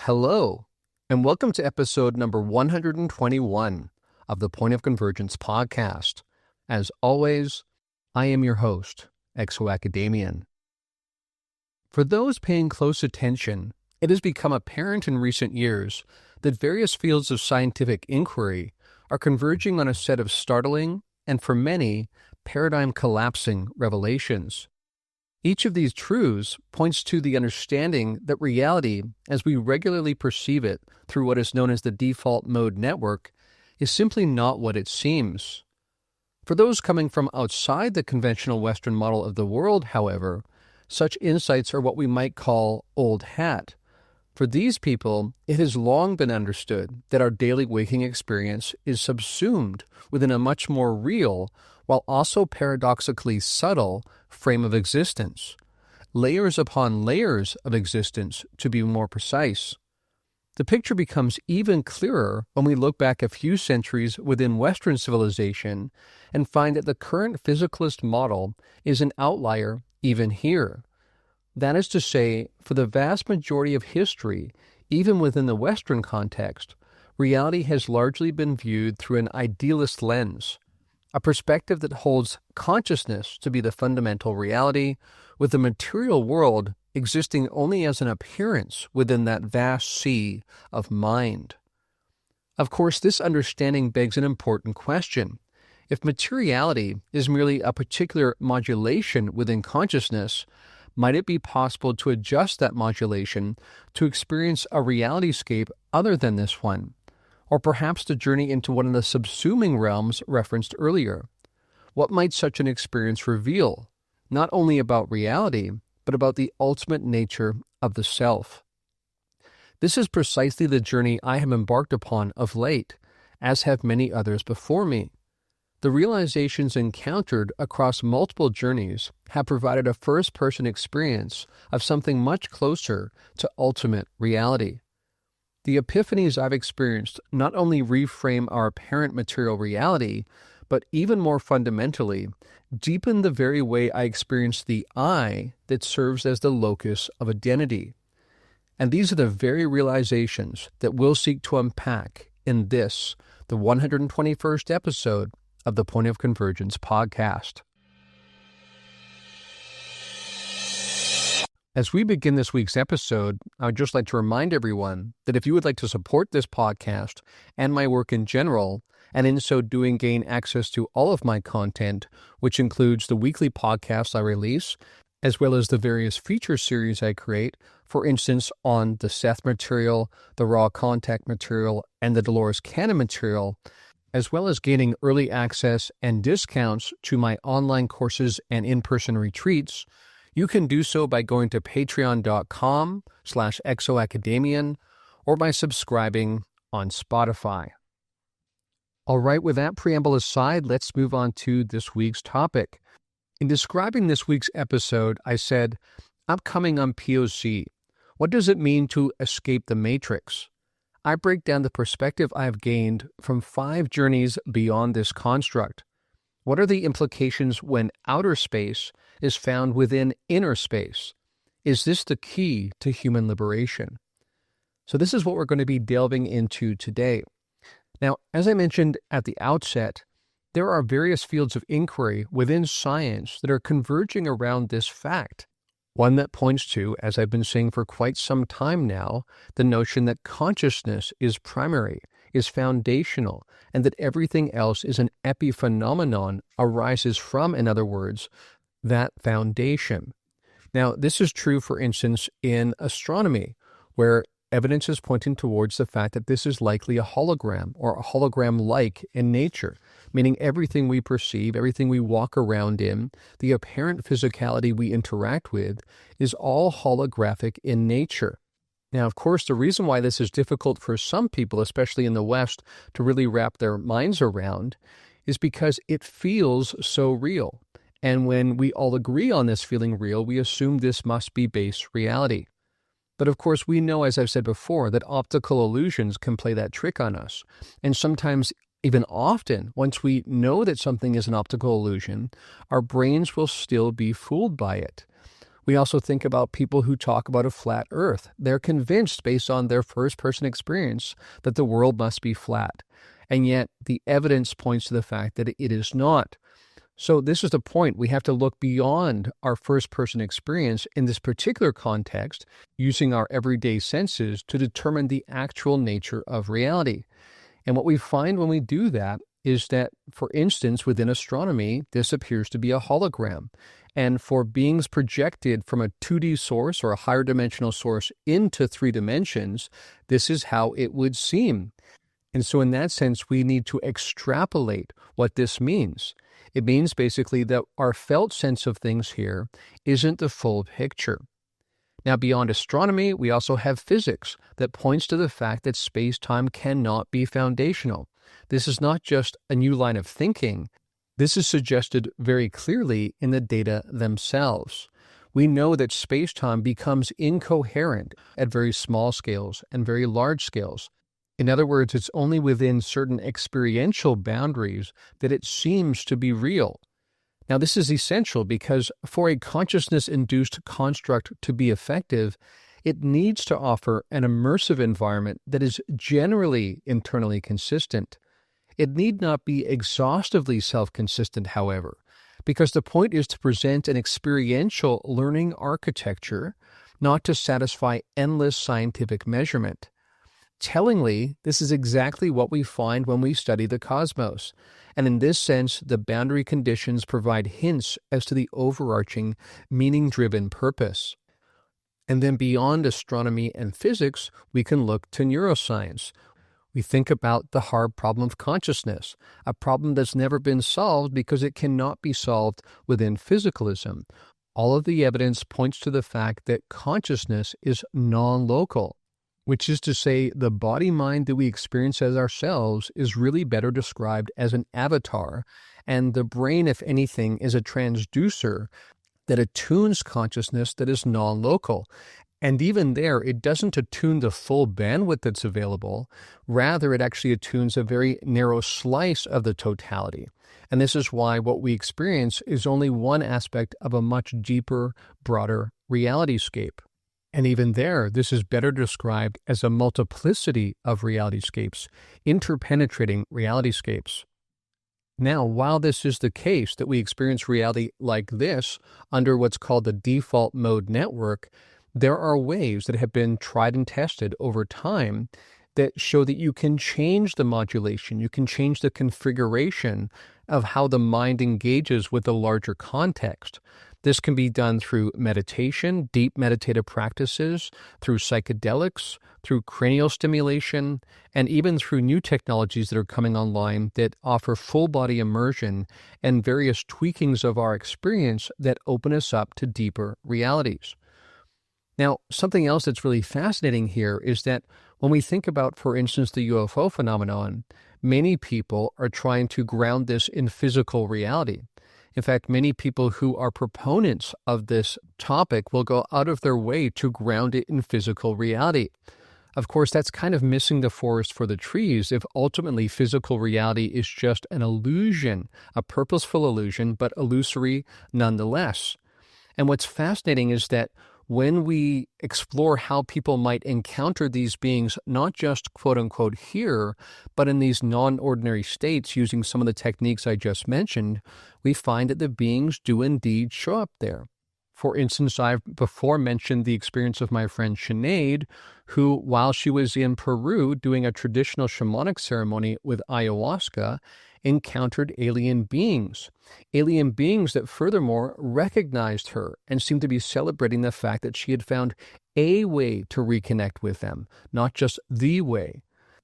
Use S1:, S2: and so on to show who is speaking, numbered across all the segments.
S1: Hello, and welcome to episode number 121 of the Point of Convergence podcast. As always, I am your host, ExoAcademian. For those paying close attention, it has become apparent in recent years that various fields of scientific inquiry are converging on a set of startling and, for many, paradigm-collapsing revelations. Each of these truths points to the understanding that reality, as we regularly perceive it through what is known as the default mode network, is simply not what it seems. For those coming from outside the conventional Western model of the world, however, such insights are what we might call old hat. For these people, it has long been understood that our daily waking experience is subsumed within a much more real, while also paradoxically subtle, frame of existence. Layers upon layers of existence, to be more precise. The picture becomes even clearer when we look back a few centuries within Western civilization and find that the current physicalist model is an outlier even here. That is to say, for the vast majority of history, even within the Western context, reality has largely been viewed through an idealist lens, a perspective that holds consciousness to be the fundamental reality, with the material world existing only as an appearance within that vast sea of mind. Of course, this understanding begs an important question. If materiality is merely a particular modulation within consciousness, might it be possible to adjust that modulation to experience a realityscape other than this one? Or perhaps to journey into one of the subsuming realms referenced earlier? What might such an experience reveal, not only about reality, but about the ultimate nature of the self? This is precisely the journey I have embarked upon of late, as have many others before me. The realizations encountered across multiple journeys have provided a first-person experience of something much closer to ultimate reality. The epiphanies I've experienced not only reframe our apparent material reality, but even more fundamentally, deepen the very way I experience the I that serves as the locus of identity. And these are the very realizations that we'll seek to unpack in this, the 121st episode of the Point of Convergence podcast. As we begin this week's episode, I would just like to remind everyone that if you would like to support this podcast and my work in general, and in so doing gain access to all of my content, which includes the weekly podcasts I release, as well as the various feature series I create, for instance, on the Seth material, the Raw Contact material, and the Dolores Cannon material, as well as gaining early access and discounts to my online courses and in-person retreats, you can do so by going to patreon.com/ExoAcademian or by subscribing on Spotify. All right, with that preamble aside, let's move on to this week's topic. In describing this week's episode, I said, upcoming on PoC, what does it mean to escape the matrix? I break down the perspective I have gained from 5 journeys beyond this construct. What are the implications when outer space is found within inner space? Is this the key to human liberation? So this is what we're going to be delving into today. Now, as I mentioned at the outset, there are various fields of inquiry within science that are converging around this fact. One that points to, as I've been saying for quite some time now, the notion that consciousness is primary, is foundational, and that everything else is an epiphenomenon, arises from, in other words, that foundation. Now, this is true, for instance, in astronomy, where evidence is pointing towards the fact that this is likely a hologram, or a hologram-like in nature, meaning everything we perceive, everything we walk around in, the apparent physicality we interact with, is all holographic in nature. Now, of course, the reason why this is difficult for some people, especially in the West, to really wrap their minds around is because it feels so real. And when we all agree on this feeling real, we assume this must be base reality. But of course, we know, as I've said before, that optical illusions can play that trick on us. And sometimes, even often, once we know that something is an optical illusion, our brains will still be fooled by it. We also think about people who talk about a flat Earth. They're convinced, based on their first-person experience, that the world must be flat. And yet, the evidence points to the fact that it is not. So this is the point. We have to look beyond our first-person experience in this particular context, using our everyday senses to determine the actual nature of reality. And what we find when we do that is that, for instance, within astronomy, this appears to be a hologram. And for beings projected from a 2D source or a higher dimensional source into 3 dimensions, this is how it would seem. And so in that sense, we need to extrapolate what this means. It means basically that our felt sense of things here isn't the full picture. Now, beyond astronomy, we also have physics that points to the fact that space-time cannot be foundational. This is not just a new line of thinking. This is suggested very clearly in the data themselves. We know that space-time becomes incoherent at very small scales and very large scales. In other words, it's only within certain experiential boundaries that it seems to be real. Now, this is essential because for a consciousness-induced construct to be effective, it needs to offer an immersive environment that is generally internally consistent. It need not be exhaustively self-consistent, however, because the point is to present an experiential learning architecture, not to satisfy endless scientific measurement. Tellingly, this is exactly what we find when we study the cosmos, and in this sense, the boundary conditions provide hints as to the overarching, meaning-driven purpose. And then beyond astronomy and physics, we can look to neuroscience. We think about the hard problem of consciousness, a problem that's never been solved because it cannot be solved within physicalism. All of the evidence points to the fact that consciousness is non-local, which is to say the body-mind that we experience as ourselves is really better described as an avatar, and the brain, if anything, is a transducer that attunes consciousness that is non-local. And even there, it doesn't attune the full bandwidth that's available. Rather, it actually attunes a very narrow slice of the totality. And this is why what we experience is only one aspect of a much deeper, broader realityscape. And even there, this is better described as a multiplicity of realityscapes, interpenetrating realityscapes. Now, while this is the case that we experience reality like this under what's called the default mode network, there are ways that have been tried and tested over time that show that you can change the modulation, you can change the configuration of how the mind engages with the larger context. This can be done through meditation, deep meditative practices, through psychedelics, through cranial stimulation, and even through new technologies that are coming online that offer full body immersion and various tweakings of our experience that open us up to deeper realities. Now, something else that's really fascinating here is that when we think about, for instance, the UFO phenomenon, many people are trying to ground this in physical reality. In fact, many people who are proponents of this topic will go out of their way to ground it in physical reality. Of course, that's kind of missing the forest for the trees if ultimately physical reality is just an illusion, a purposeful illusion, but illusory nonetheless. And what's fascinating is that when we explore how people might encounter these beings, not just quote-unquote here, but in these non-ordinary states using some of the techniques I just mentioned, we find that the beings do indeed show up there. For instance, I've before mentioned the experience of my friend Sinead, who, while she was in Peru doing a traditional shamanic ceremony with ayahuasca, encountered alien beings that furthermore recognized her and seemed to be celebrating the fact that she had found a way to reconnect with them, not just the way.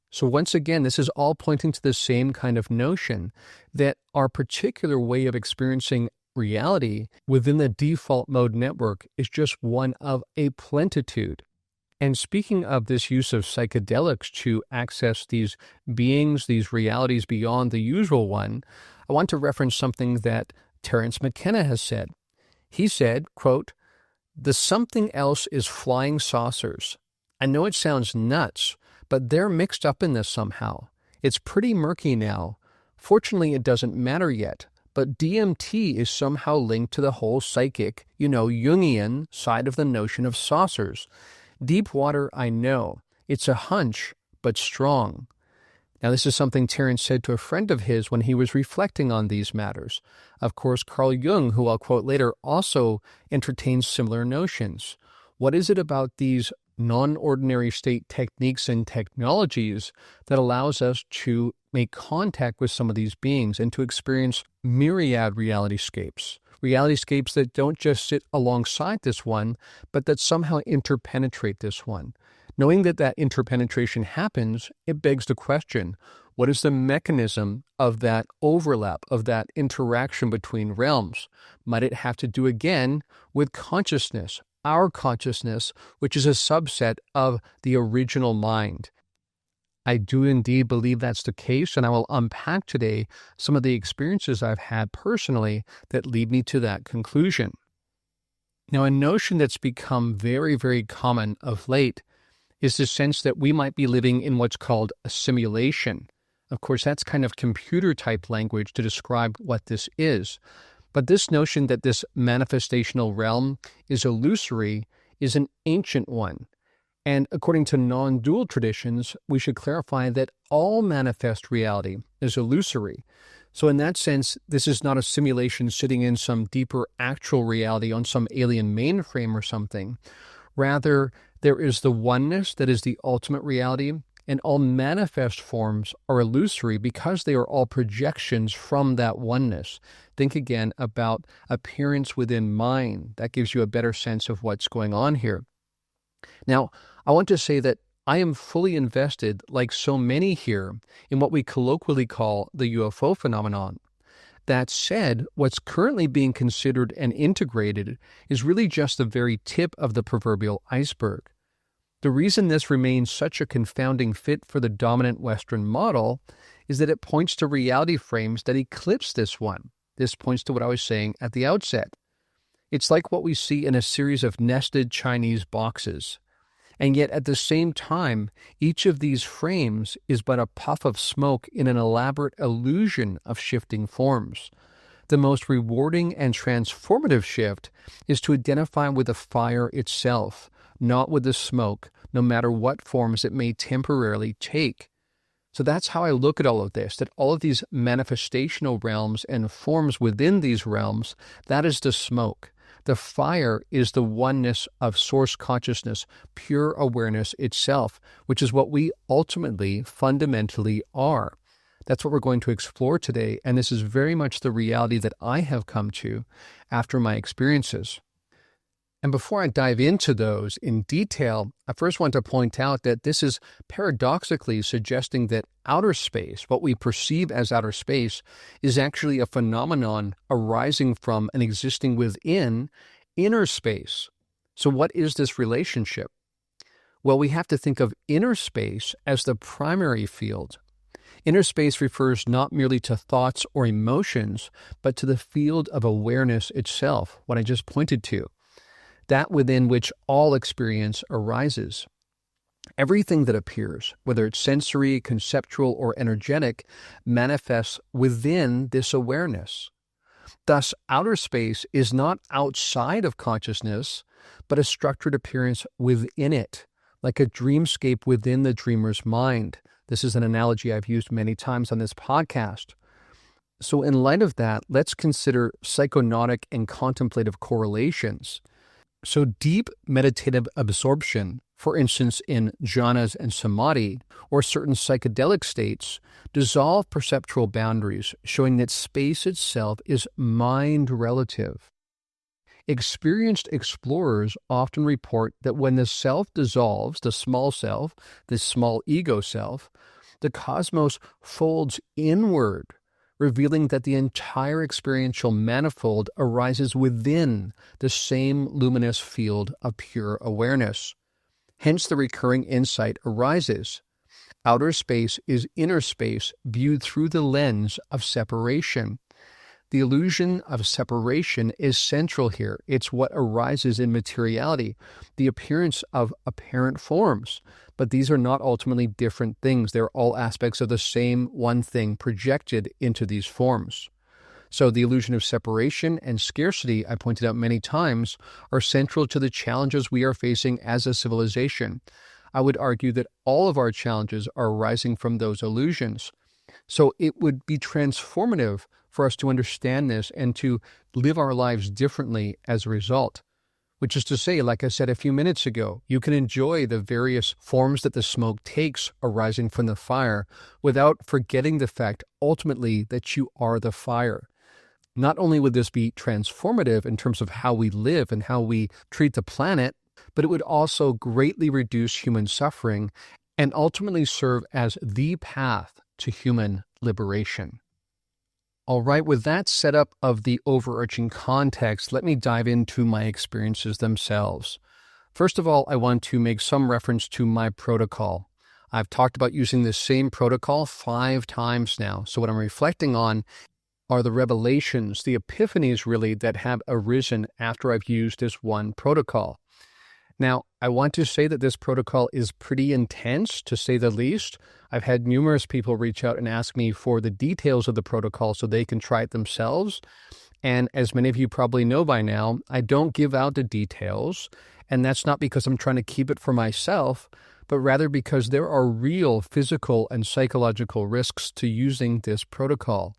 S1: So once again, this is all pointing to the same kind of notion that our particular way of experiencing reality within the default mode network is just one of a plentitude. And speaking of this use of psychedelics to access these beings, these realities beyond the usual one, I want to reference something that Terence McKenna has said. He said, quote, "The something else is flying saucers. I know it sounds nuts, but they're mixed up in this somehow. It's pretty murky now. Fortunately, it doesn't matter yet, but DMT is somehow linked to the whole psychic, Jungian side of the notion of saucers. Deep water, I know. It's a hunch, but strong. Now, this is something Darren said to a friend of his when he was reflecting on these matters. Of course, Carl Jung, who I'll quote later, also entertains similar notions. What is it about these non-ordinary state techniques and technologies that allows us to make contact with some of these beings and to experience myriad realityscapes that don't just sit alongside this one, but that somehow interpenetrate this one? Knowing that interpenetration happens, it begs the question, what is the mechanism of that overlap, of that interaction between realms? Might it have to do again with consciousness, our consciousness, which is a subset of the original mind? I do indeed believe that's the case, and I will unpack today some of the experiences I've had personally that lead me to that conclusion. Now, a notion that's become very, very common of late is the sense that we might be living in what's called a simulation. Of course, that's kind of computer-type language to describe what this is. But this notion that this manifestational realm is illusory is an ancient one. And according to non-dual traditions, we should clarify that all manifest reality is illusory. So in that sense, this is not a simulation sitting in some deeper actual reality on some alien mainframe or something. Rather, there is the oneness that is the ultimate reality, and all manifest forms are illusory because they are all projections from that oneness. Think again about appearance within mind. That gives you a better sense of what's going on here. Now, I want to say that I am fully invested, like so many here, in what we colloquially call the UFO phenomenon. That said, what's currently being considered and integrated is really just the very tip of the proverbial iceberg. The reason this remains such a confounding fit for the dominant Western model is that it points to reality frames that eclipse this one. This points to what I was saying at the outset. It's like what we see in a series of nested Chinese boxes. And yet at the same time, each of these frames is but a puff of smoke in an elaborate illusion of shifting forms. The most rewarding and transformative shift is to identify with the fire itself, not with the smoke, no matter what forms it may temporarily take. So that's how I look at all of this, that all of these manifestational realms and forms within these realms, that is the smoke. The fire is the oneness of source consciousness, pure awareness itself, which is what we ultimately, fundamentally are. That's what we're going to explore today, and this is very much the reality that I have come to after my experiences. And before I dive into those in detail, I first want to point out that this is paradoxically suggesting that outer space, what we perceive as outer space, is actually a phenomenon arising from and existing within inner space. So what is this relationship? Well, we have to think of inner space as the primary field. Inner space refers not merely to thoughts or emotions, but to the field of awareness itself, what I just pointed to. That within which all experience arises. Everything that appears, whether it's sensory, conceptual, or energetic, manifests within this awareness. Thus, outer space is not outside of consciousness, but a structured appearance within it, like a dreamscape within the dreamer's mind. This is an analogy I've used many times on this podcast. So in light of that, let's consider psychonautic and contemplative correlations. So deep meditative absorption, for instance in jhanas and samadhi, or certain psychedelic states, dissolve perceptual boundaries, showing that space itself is mind relative. Experienced explorers often report that when the self dissolves, the small self, the small ego self, the cosmos folds inward, revealing that the entire experiential manifold arises within the same luminous field of pure awareness. Hence the recurring insight arises. Outer space is inner space viewed through the lens of separation. The illusion of separation is central here. It's what arises in materiality, the appearance of apparent forms. But these are not ultimately different things. They're all aspects of the same one thing projected into these forms. So the illusion of separation and scarcity, I pointed out many times, are central to the challenges we are facing as a civilization. I would argue that all of our challenges are arising from those illusions. So it would be transformative for us to understand this and to live our lives differently as a result. Which is to say, like I said a few minutes ago, you can enjoy the various forms that the smoke takes arising from the fire without forgetting the fact ultimately that you are the fire. Not only would this be transformative in terms of how we live and how we treat the planet, but it would also greatly reduce human suffering and ultimately serve as the path to human liberation. All right, with that setup of the overarching context, let me dive into my experiences themselves. First of all, I want to make some reference to my protocol. I've talked about using this same protocol 5 times now. So what I'm reflecting on are the revelations, the epiphanies really, that have arisen after I've used this one protocol. Now, I want to say that this protocol is pretty intense, to say the least. I've had numerous people reach out and ask me for the details of the protocol so they can try it themselves. And as many of you probably know by now, I don't give out the details. And that's not because I'm trying to keep it for myself, but rather because there are real physical and psychological risks to using this protocol.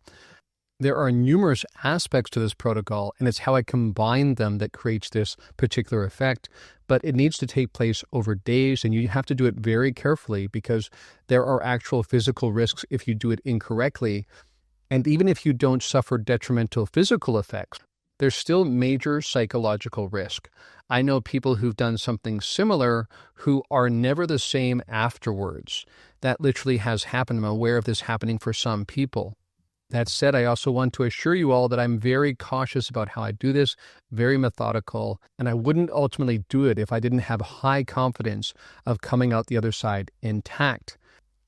S1: There are numerous aspects to this protocol, and it's how I combine them that creates this particular effect. But it needs to take place over days, and you have to do it very carefully because there are actual physical risks if you do it incorrectly. And even if you don't suffer detrimental physical effects, there's still major psychological risk. I know people who've done something similar who are never the same afterwards. That literally has happened. I'm aware of this happening for some people. That said, I also want to assure you all that I'm very cautious about how I do this, very methodical, and I wouldn't ultimately do it if I didn't have high confidence of coming out the other side intact.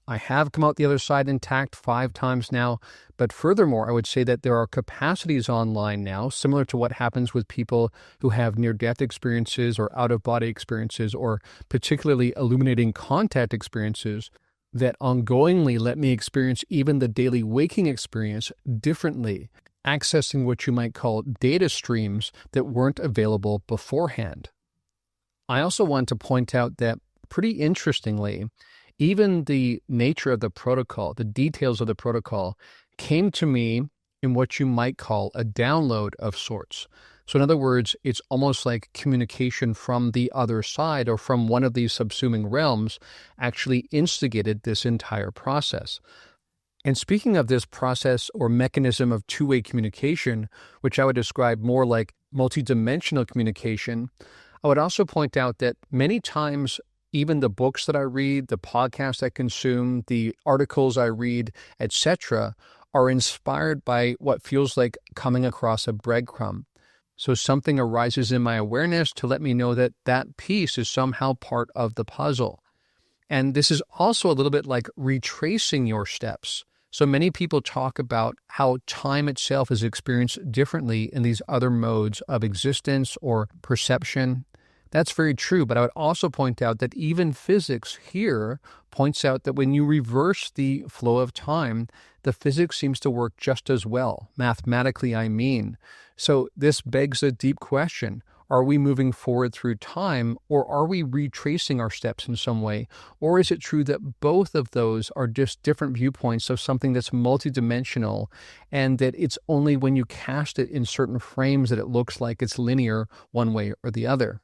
S1: I have come out the other side intact 5 times now, but furthermore, I would say that there are capacities online now, similar to what happens with people who have near-death experiences or out-of-body experiences or particularly illuminating contact experiences, that ongoingly let me experience even the daily waking experience differently, accessing what you might call data streams that weren't available beforehand. I also want to point out that, pretty interestingly, even the nature of the protocol, the details of the protocol, came to me in what you might call a download of sorts. So in other words, it's almost like communication from the other side or from one of these subsuming realms actually instigated this entire process. And speaking of this process or mechanism of two-way communication, which I would describe more like multidimensional communication, I would also point out that many times even the books that I read, the podcasts I consume, the articles I read, etc., are inspired by what feels like coming across a breadcrumb. So something arises in my awareness to let me know that that piece is somehow part of the puzzle. And this is also a little bit like retracing your steps. So many people talk about how time itself is experienced differently in these other modes of existence or perception. That's very true, but I would also point out that even physics here points out that when you reverse the flow of time, the physics seems to work just as well, mathematically I mean. So this begs a deep question. Are we moving forward through time, or are we retracing our steps in some way? Or is it true that both of those are just different viewpoints of something that's multidimensional, and that it's only when you cast it in certain frames that it looks like it's linear one way or the other?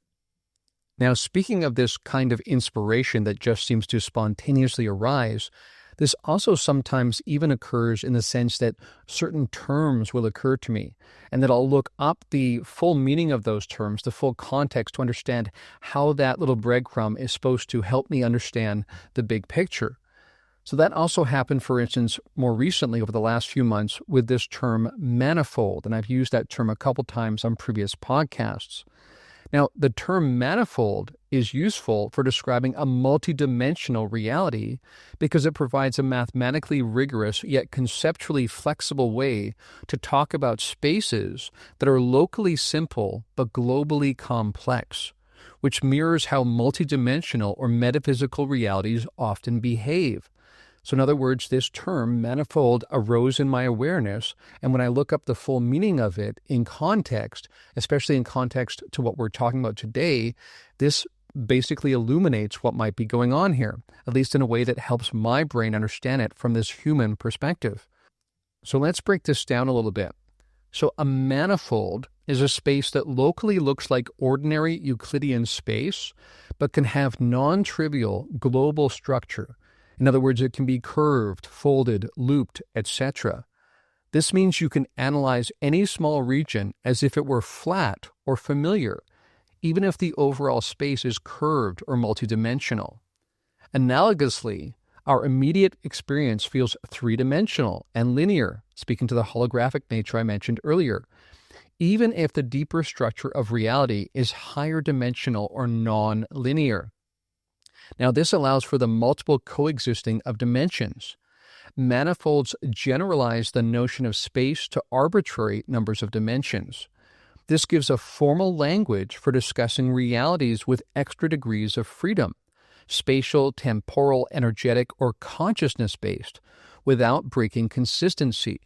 S1: Now, speaking of this kind of inspiration that just seems to spontaneously arise, this also sometimes even occurs in the sense that certain terms will occur to me, and that I'll look up the full meaning of those terms, the full context, to understand how that little breadcrumb is supposed to help me understand the big picture. So that also happened, for instance, more recently over the last few months with this term manifold, and I've used that term a couple times on previous podcasts. Now, the term manifold is useful for describing a multidimensional reality because it provides a mathematically rigorous yet conceptually flexible way to talk about spaces that are locally simple but globally complex, which mirrors how multidimensional or metaphysical realities often behave. So in other words, this term manifold arose in my awareness, and when I look up the full meaning of it in context, especially in context to what we're talking about today, this basically illuminates what might be going on here, at least in a way that helps my brain understand it from this human perspective. So let's break this down a little bit. So a manifold is a space that locally looks like ordinary Euclidean space, but can have non-trivial global structure. In other words, it can be curved, folded, looped, etc. This means you can analyze any small region as if it were flat or familiar, even if the overall space is curved or multidimensional. Analogously, our immediate experience feels three-dimensional and linear, speaking to the holographic nature I mentioned earlier, even if the deeper structure of reality is higher dimensional or non-linear. Now, this allows for the multiple coexisting of dimensions. Manifolds generalize the notion of space to arbitrary numbers of dimensions. This gives a formal language for discussing realities with extra degrees of freedom, spatial, temporal, energetic, or consciousness-based, without breaking consistency.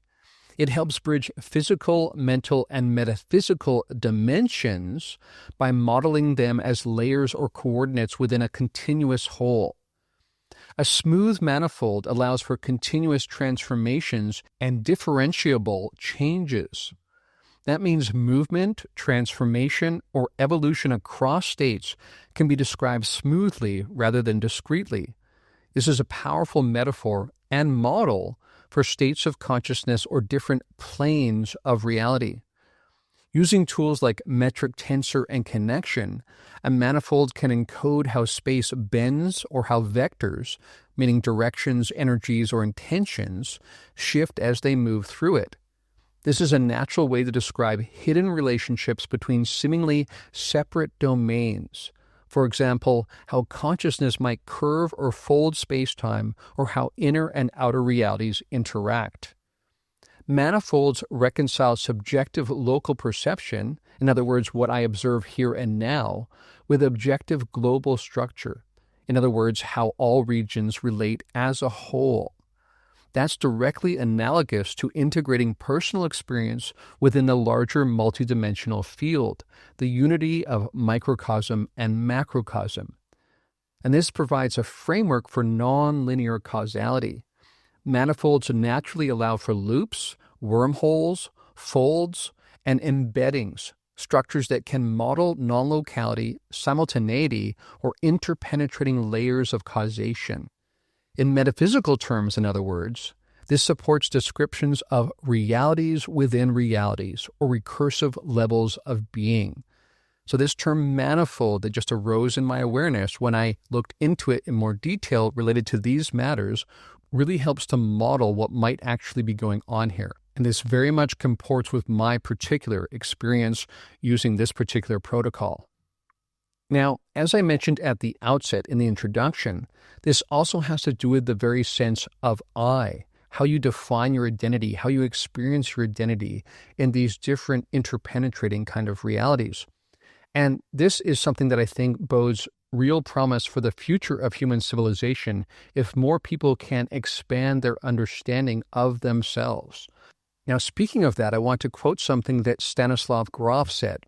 S1: It helps bridge physical, mental, and metaphysical dimensions by modeling them as layers or coordinates within a continuous whole. A smooth manifold allows for continuous transformations and differentiable changes. That means movement, transformation, or evolution across states can be described smoothly rather than discretely. This is a powerful metaphor and model for states of consciousness or different planes of reality. Using tools like metric tensor and connection, a manifold can encode how space bends or how vectors, meaning directions, energies, or intentions, shift as they move through it. This is a natural way to describe hidden relationships between seemingly separate domains. For example, how consciousness might curve or fold space-time, or how inner and outer realities interact. Manifolds reconcile subjective local perception, in other words, what I observe here and now, with objective global structure, in other words, how all regions relate as a whole. That's directly analogous to integrating personal experience within the larger multidimensional field, the unity of microcosm and macrocosm. And this provides a framework for non-linear causality. Manifolds naturally allow for loops, wormholes, folds, and embeddings, structures that can model non-locality, simultaneity, or interpenetrating layers of causation. In metaphysical terms, in other words, this supports descriptions of realities within realities, or recursive levels of being. So this term manifold that just arose in my awareness when I looked into it in more detail related to these matters really helps to model what might actually be going on here. And this very much comports with my particular experience using this particular protocol. Now, as I mentioned at the outset in the introduction, this also has to do with the very sense of I, how you define your identity, how you experience your identity in these different interpenetrating kind of realities. And this is something that I think bodes real promise for the future of human civilization if more people can expand their understanding of themselves. Now, speaking of that, I want to quote something that Stanislav Grof said.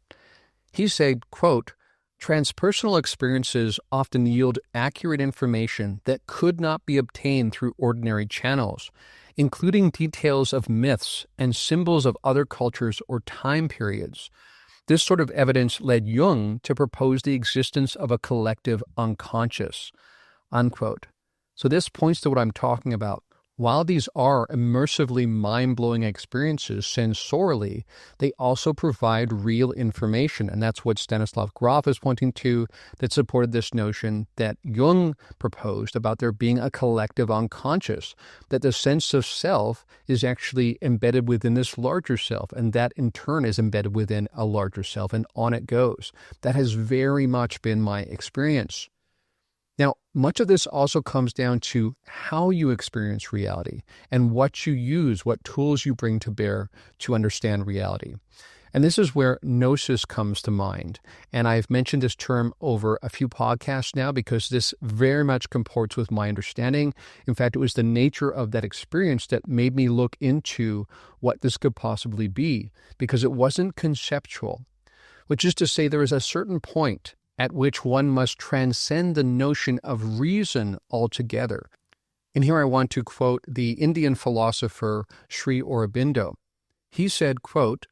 S1: He said, quote, "Transpersonal experiences often yield accurate information that could not be obtained through ordinary channels, including details of myths and symbols of other cultures or time periods. This sort of evidence led Jung to propose the existence of a collective unconscious," unquote. So this points to what I'm talking about. While these are immersively mind-blowing experiences sensorially, they also provide real information. And that's what Stanislav Grof is pointing to that supported this notion that Jung proposed about there being a collective unconscious, that the sense of self is actually embedded within this larger self, and that in turn is embedded within a larger self, and on it goes. That has very much been my experience. Now, much of this also comes down to how you experience reality and what you use, what tools you bring to bear to understand reality. And this is where gnosis comes to mind. And I've mentioned this term over a few podcasts now because this very much comports with my understanding. In fact, it was the nature of that experience that made me look into what this could possibly be, because it wasn't conceptual, which is to say there is a certain point at which one must transcend the notion of reason altogether. And here I want to quote the Indian philosopher Sri Aurobindo. He said, quote,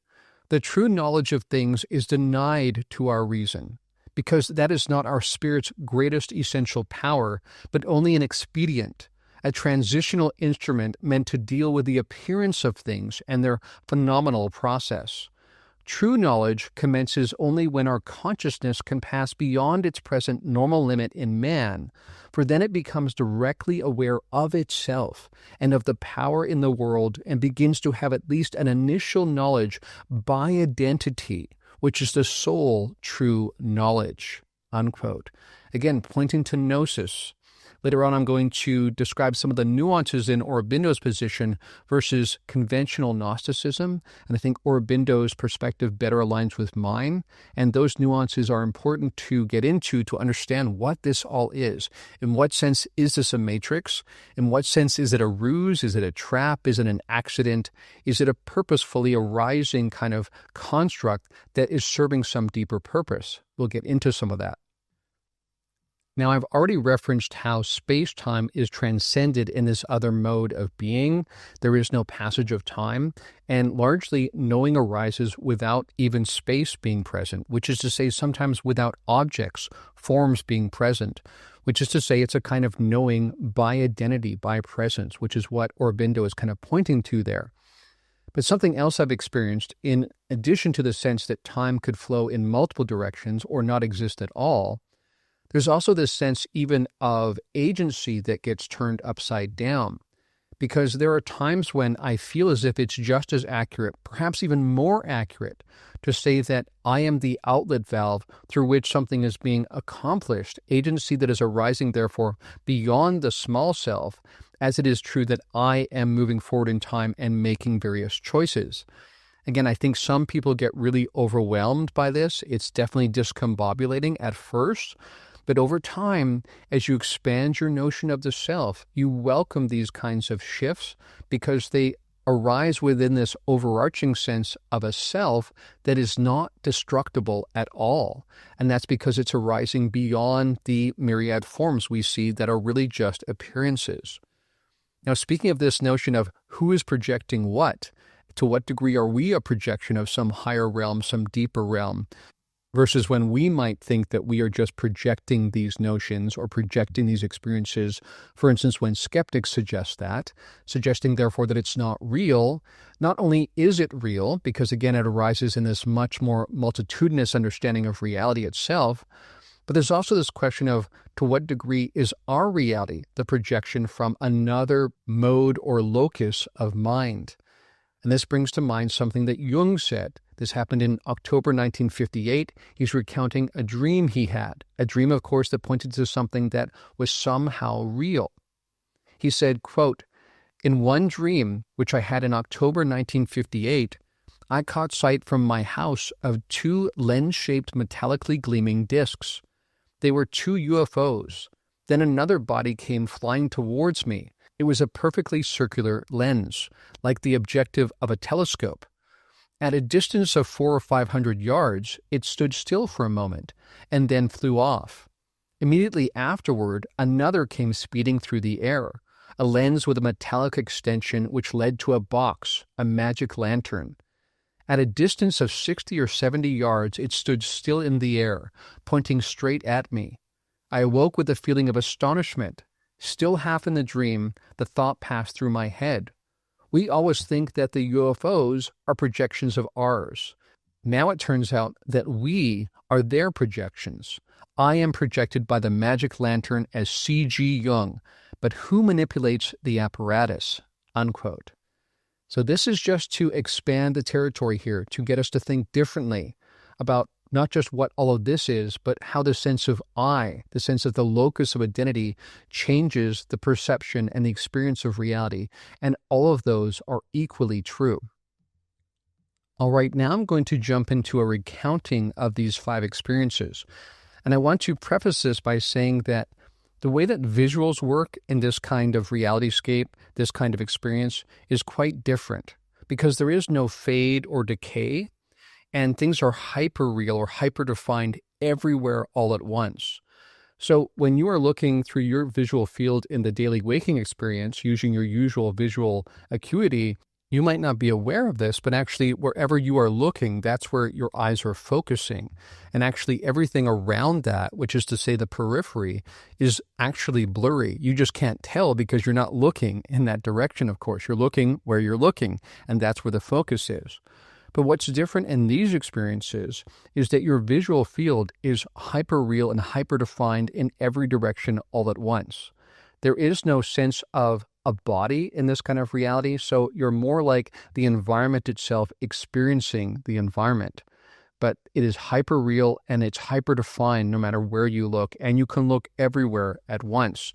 S1: "The true knowledge of things is denied to our reason, because that is not our spirit's greatest essential power, but only an expedient, a transitional instrument meant to deal with the appearance of things and their phenomenal process. True knowledge commences only when our consciousness can pass beyond its present normal limit in man, for then it becomes directly aware of itself and of the power in the world and begins to have at least an initial knowledge by identity, which is the sole true knowledge." Unquote. Again, pointing to gnosis. Later on, I'm going to describe some of the nuances in Aurobindo's position versus conventional Gnosticism, and I think Aurobindo's perspective better aligns with mine, and those nuances are important to get into to understand what this all is. In what sense is this a matrix? In what sense is it a ruse? Is it a trap? Is it an accident? Is it a purposefully arising kind of construct that is serving some deeper purpose? We'll get into some of that. Now, I've already referenced how space-time is transcended in this other mode of being. There is no passage of time, and largely knowing arises without even space being present, which is to say sometimes without objects, forms being present, which is to say it's a kind of knowing by identity, by presence, which is what Aurobindo is kind of pointing to there. But something else I've experienced, in addition to the sense that time could flow in multiple directions or not exist at all, there's also this sense even of agency that gets turned upside down, because there are times when I feel as if it's just as accurate, perhaps even more accurate, to say that I am the outlet valve through which something is being accomplished, agency that is arising, therefore, beyond the small self, as it is true that I am moving forward in time and making various choices. Again, I think some people get really overwhelmed by this. It's definitely discombobulating at first. But over time, as you expand your notion of the self, you welcome these kinds of shifts because they arise within this overarching sense of a self that is not destructible at all. And that's because it's arising beyond the myriad forms we see that are really just appearances. Now, speaking of this notion of who is projecting what, to what degree are we a projection of some higher realm, some deeper realm? Versus when we might think that we are just projecting these notions or projecting these experiences, for instance, when skeptics suggest that, suggesting therefore that it's not real, not only is it real, because again it arises in this much more multitudinous understanding of reality itself, but there's also this question of to what degree is our reality the projection from another mode or locus of mind? And this brings to mind something that Jung said. This happened in October 1958. He's recounting a dream he had, a dream, of course, that pointed to something that was somehow real. He said, quote, "In one dream, which I had in October 1958, I caught sight from my house of two lens-shaped metallically gleaming discs. They were two UFOs. Then another body came flying towards me. It was a perfectly circular lens, like the objective of a telescope. At a distance of 400 or 500 yards, it stood still for a moment, and then flew off. Immediately afterward, another came speeding through the air, a lens with a metallic extension which led to a box, a magic lantern. At a distance of 60 or 70 yards, it stood still in the air, pointing straight at me. I awoke with a feeling of astonishment. Still half in the dream, the thought passed through my head. We always think that the UFOs are projections of ours. Now it turns out that we are their projections. I am projected by the magic lantern as C.G. Jung, but who manipulates the apparatus?" Unquote. So this is just to expand the territory here, to get us to think differently about not just what all of this is, but how the sense of I, the sense of the locus of identity, changes the perception and the experience of reality, and all of those are equally true. All right, now I'm going to jump into a recounting of these 5 experiences. And I want to preface this by saying that the way that visuals work in this kind of realityscape, this kind of experience, is quite different because there is no fade or decay, and things are hyper-real or hyper-defined everywhere all at once. So when you are looking through your visual field in the daily waking experience using your usual visual acuity, you might not be aware of this, but actually wherever you are looking, that's where your eyes are focusing. And actually everything around that, which is to say the periphery, is actually blurry. You just can't tell because you're not looking in that direction, of course. You're looking where you're looking, and that's where the focus is. But what's different in these experiences is that your visual field is hyper-real and hyper-defined in every direction all at once. There is no sense of a body in this kind of reality, so you're more like the environment itself experiencing the environment. But it is hyper-real and it's hyper-defined no matter where you look, and you can look everywhere at once.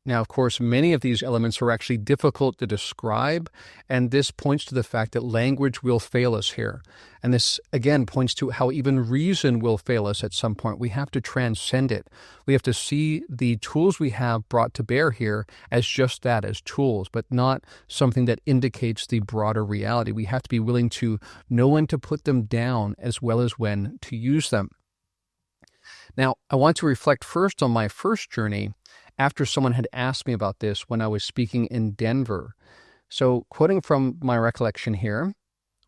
S1: Now, of course, many of these elements are actually difficult to describe, and this points to the fact that language will fail us here. And this, again, points to how even reason will fail us at some point. We have to transcend it. We have to see the tools we have brought to bear here as just that, as tools, but not something that indicates the broader reality. We have to be willing to know when to put them down as well as when to use them. Now, I want to reflect first on my first journey after someone had asked me about this when I was speaking in Denver. So, quoting from my recollection here,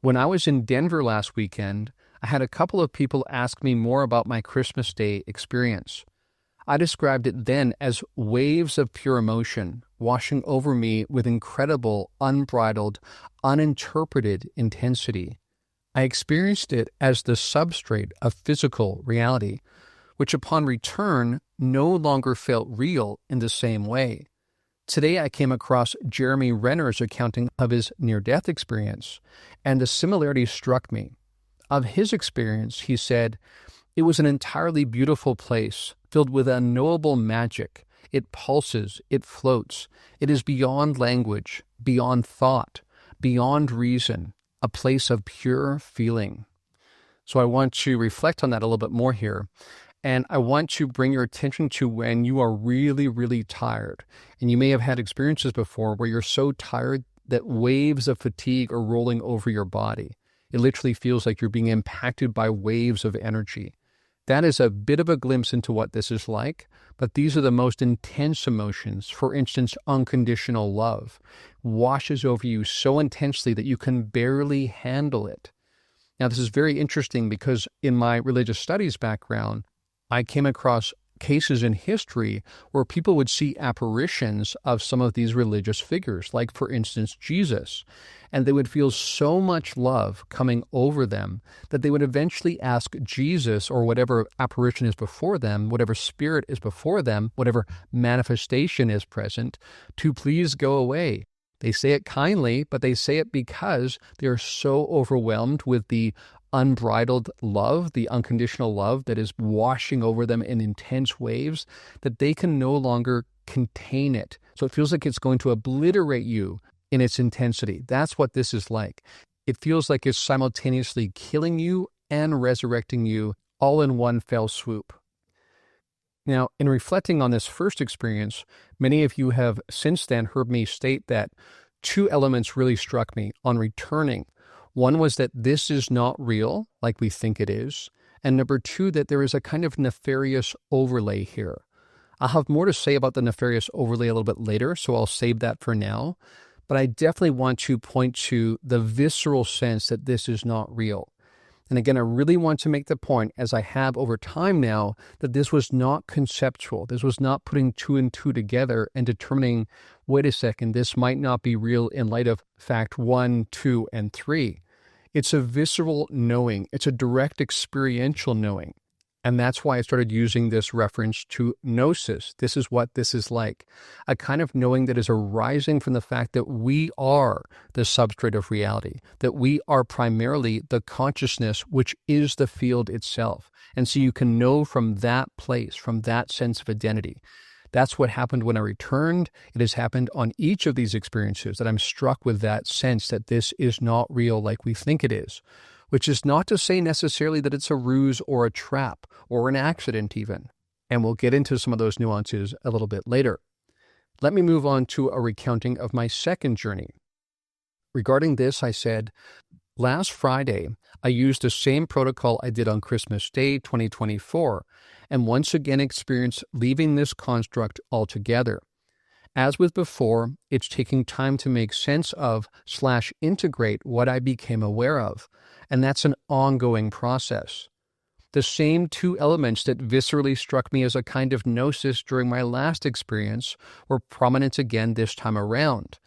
S1: when I was in Denver last weekend, I had a couple of people ask me more about my Christmas Day experience. I described it then as waves of pure emotion washing over me with incredible, unbridled, uninterpreted intensity. I experienced it as the substrate of physical reality, which upon return no longer felt real in the same way. Today I came across Jeremy Renner's accounting of his near-death experience, and the similarity struck me. Of his experience, he said, "It was an entirely beautiful place, filled with unknowable magic. It pulses, it floats. It is beyond language, beyond thought, beyond reason, a place of pure feeling." So I want to reflect on that a little bit more here. And I want to bring your attention to when you are really, really tired. And you may have had experiences before where you're so tired that waves of fatigue are rolling over your body. It literally feels like you're being impacted by waves of energy. That is a bit of a glimpse into what this is like, but these are the most intense emotions. For instance, unconditional love washes over you so intensely that you can barely handle it. Now, this is very interesting because in my religious studies background, I came across cases in history where people would see apparitions of some of these religious figures, like, for instance, Jesus, and they would feel so much love coming over them that they would eventually ask Jesus, or whatever apparition is before them, whatever spirit is before them, whatever manifestation is present, to please go away. They say it kindly, but they say it because they are so overwhelmed with the unbridled love, the unconditional love that is washing over them in intense waves, that they can no longer contain it. So it feels like it's going to obliterate you in its intensity. That's what this is like. It feels like it's simultaneously killing you and resurrecting you all in one fell swoop. Now, in reflecting on this first experience, many of you have since then heard me state that 2 elements really struck me on returning. One was that this is not real like we think it is. And number 2, that there is a kind of nefarious overlay here. I'll have more to say about the nefarious overlay a little bit later, so I'll save that for now. But I definitely want to point to the visceral sense that this is not real. And again, I really want to make the point, as I have over time now, that this was not conceptual. This was not putting 2 and 2 together and determining, wait a second, this might not be real in light of fact 1, 2, and 3. It's a visceral knowing. It's a direct experiential knowing. And that's why I started using this reference to gnosis. This is what this is like. A kind of knowing that is arising from the fact that we are the substrate of reality, that we are primarily the consciousness which is the field itself. And so you can know from that place, from that sense of identity. That's what happened when I returned. It has happened on each of these experiences that I'm struck with that sense that this is not real like we think it is, which is not to say necessarily that it's a ruse or a trap or an accident even. And we'll get into some of those nuances a little bit later. Let me move on to a recounting of my second journey. Regarding this, I said, last Friday, I used the same protocol I did on Christmas Day 2024, and once again experienced leaving this construct altogether. As with before, it's taking time to make sense of / integrate what I became aware of, and that's an ongoing process. The same two elements that viscerally struck me as a kind of gnosis during my last experience were prominent again this time around.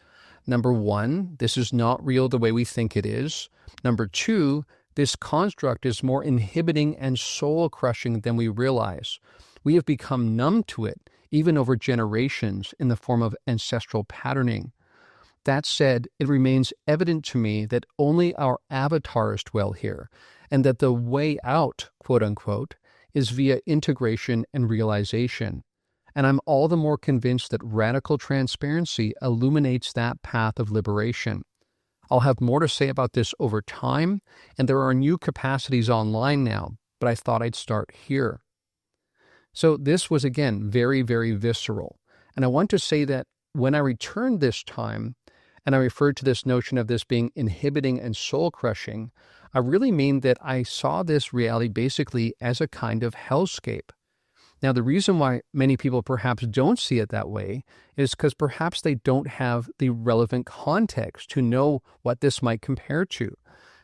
S1: Number one, this is not real the way we think it is. Number two, this construct is more inhibiting and soul-crushing than we realize. We have become numb to it, even over generations, in the form of ancestral patterning. That said, it remains evident to me that only our avatars dwell here, and that the way out, quote unquote, is via integration and realization. And I'm all the more convinced that radical transparency illuminates that path of liberation. I'll have more to say about this over time, and there are new capacities online now, but I thought I'd start here. So this was, again, very, very visceral. And I want to say that when I returned this time, and I referred to this notion of this being inhibiting and soul-crushing, I really mean that I saw this reality basically as a kind of hellscape. Now, the reason why many people perhaps don't see it that way is because perhaps they don't have the relevant context to know what this might compare to.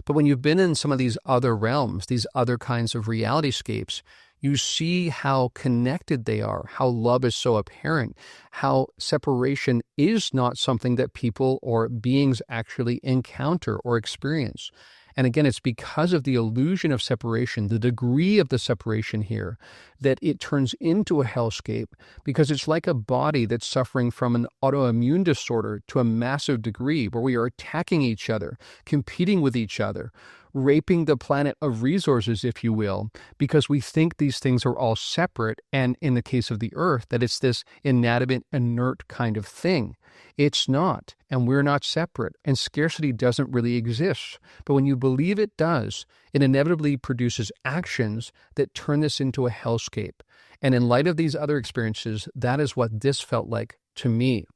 S1: But when you've been in some of these other realms, these other kinds of realityscapes, you see how connected they are, how love is so apparent, how separation is not something that people or beings actually encounter or experience. And again, it's because of the illusion of separation, the degree of the separation here, that it turns into a hellscape, because it's like a body that's suffering from an autoimmune disorder to a massive degree, where we are attacking each other, competing with each other, raping the planet of resources, if you will, because we think these things are all separate, and in the case of the Earth, that it's this inanimate, inert kind of thing. It's not, and we're not separate, and scarcity doesn't really exist. But when you believe it does, it inevitably produces actions that turn this into a hellscape. And in light of these other experiences, that is what this felt like to me.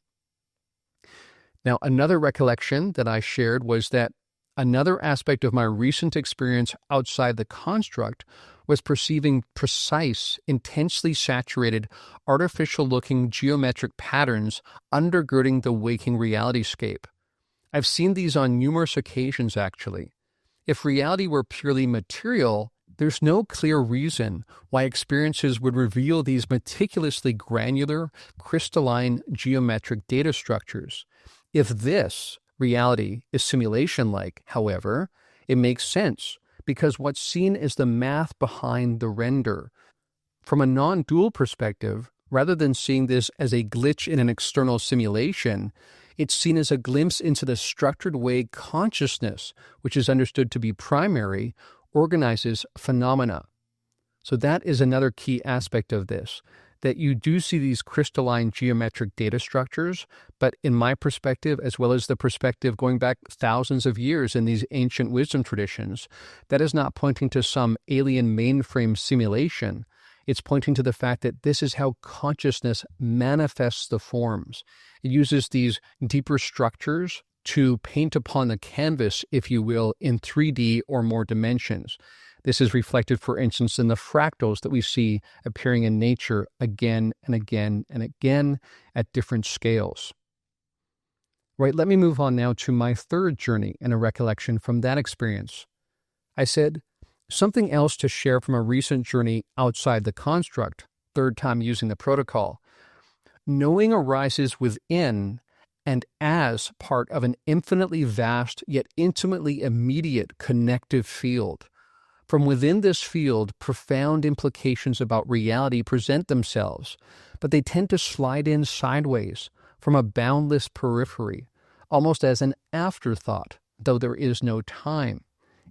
S1: Now, another recollection that I shared was that another aspect of my recent experience outside the construct was perceiving precise, intensely saturated, artificial-looking geometric patterns undergirding the waking realityscape. I've seen these on numerous occasions, actually. If reality were purely material, there's no clear reason why experiences would reveal these meticulously granular, crystalline, geometric data structures. If this reality is simulation-like, however, it makes sense, because what's seen is the math behind the render. From a non-dual perspective, rather than seeing this as a glitch in an external simulation, it's seen as a glimpse into the structured way consciousness, which is understood to be primary, organizes phenomena. So that is another key aspect of this, that you do see these crystalline geometric data structures, but in my perspective, as well as the perspective going back thousands of years in these ancient wisdom traditions, that is not pointing to some alien mainframe simulation. It's pointing to the fact that this is how consciousness manifests the forms. It uses these deeper structures to paint upon the canvas, if you will, in 3D or more dimensions. This is reflected, for instance, in the fractals that we see appearing in nature again and again and again at different scales. Right, let me move on now to my third journey and a recollection from that experience. I said, something else to share from a recent journey outside the construct, third time using the protocol. Knowing arises within and as part of an infinitely vast yet intimately immediate connective field. From within this field, profound implications about reality present themselves, but they tend to slide in sideways from a boundless periphery, almost as an afterthought, though there is no time.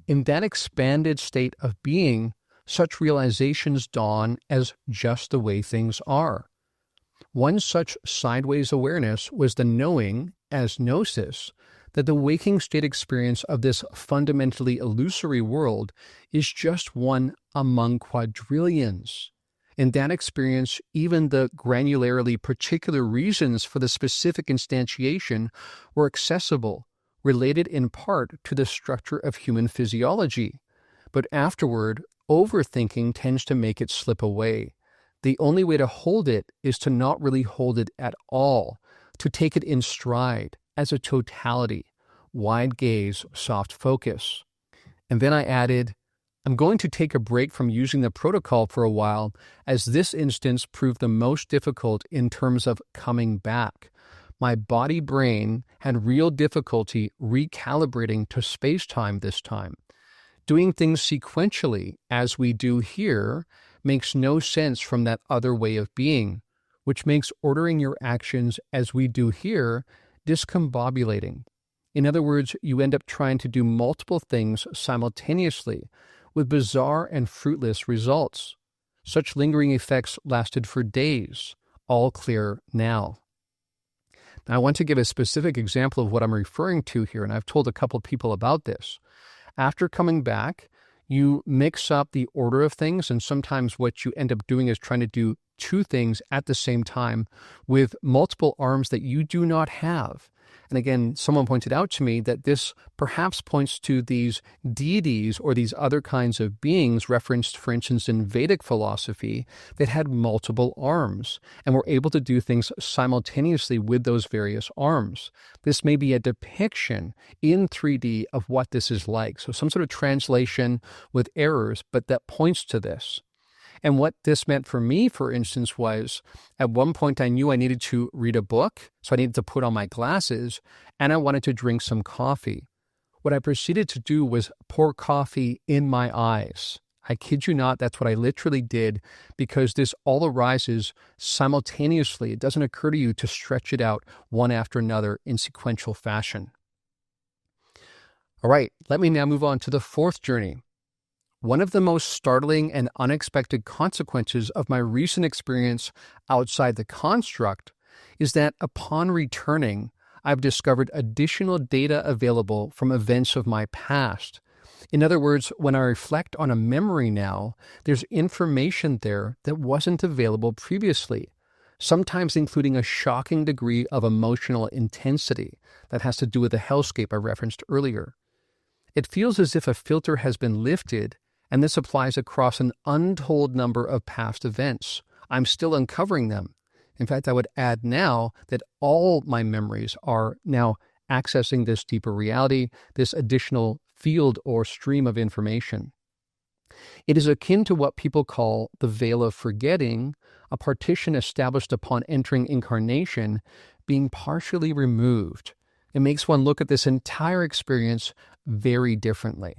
S1: In that expanded state of being, such realizations dawn as just the way things are. One such sideways awareness was the knowing, as gnosis, that the waking state experience of this fundamentally illusory world is just one among quadrillions. In that experience, even the granularly particular reasons for the specific instantiation were accessible, related in part to the structure of human physiology. But afterward, overthinking tends to make it slip away. The only way to hold it is to not really hold it at all, to take it in stride, as a totality, wide gaze, soft focus. And then I added, I'm going to take a break from using the protocol for a while, as this instance proved the most difficult in terms of coming back. My body-brain had real difficulty recalibrating to space-time this time. Doing things sequentially, as we do here, makes no sense from that other way of being, which makes ordering your actions as we do here discombobulating. In other words, you end up trying to do multiple things simultaneously, with bizarre and fruitless results. Such lingering effects lasted for days, all clear now. Now, I want to give a specific example of what I'm referring to here, and I've told a couple people about this. After coming back, you mix up the order of things, and sometimes what you end up doing is trying to do two things at the same time with multiple arms that you do not have. And again, someone pointed out to me that this perhaps points to these deities or these other kinds of beings referenced, for instance, in Vedic philosophy that had multiple arms and were able to do things simultaneously with those various arms. This may be a depiction in 3D of what this is like. So some sort of translation with errors, but that points to this. And what this meant for me, for instance, was at one point I knew I needed to read a book, so I needed to put on my glasses, and I wanted to drink some coffee. What I proceeded to do was pour coffee in my eyes. I kid you not, that's what I literally did, because this all arises simultaneously. It doesn't occur to you to stretch it out one after another in sequential fashion. All right, let me now move on to the fourth journey. One of the most startling and unexpected consequences of my recent experience outside the construct is that upon returning, I've discovered additional data available from events of my past. In other words, when I reflect on a memory now, there's information there that wasn't available previously, sometimes including a shocking degree of emotional intensity that has to do with the hellscape I referenced earlier. It feels as if a filter has been lifted, and this applies across an untold number of past events. I'm still uncovering them. In fact, I would add now that all my memories are now accessing this deeper reality, this additional field or stream of information. It is akin to what people call the veil of forgetting, a partition established upon entering incarnation, being partially removed. It makes one look at this entire experience very differently.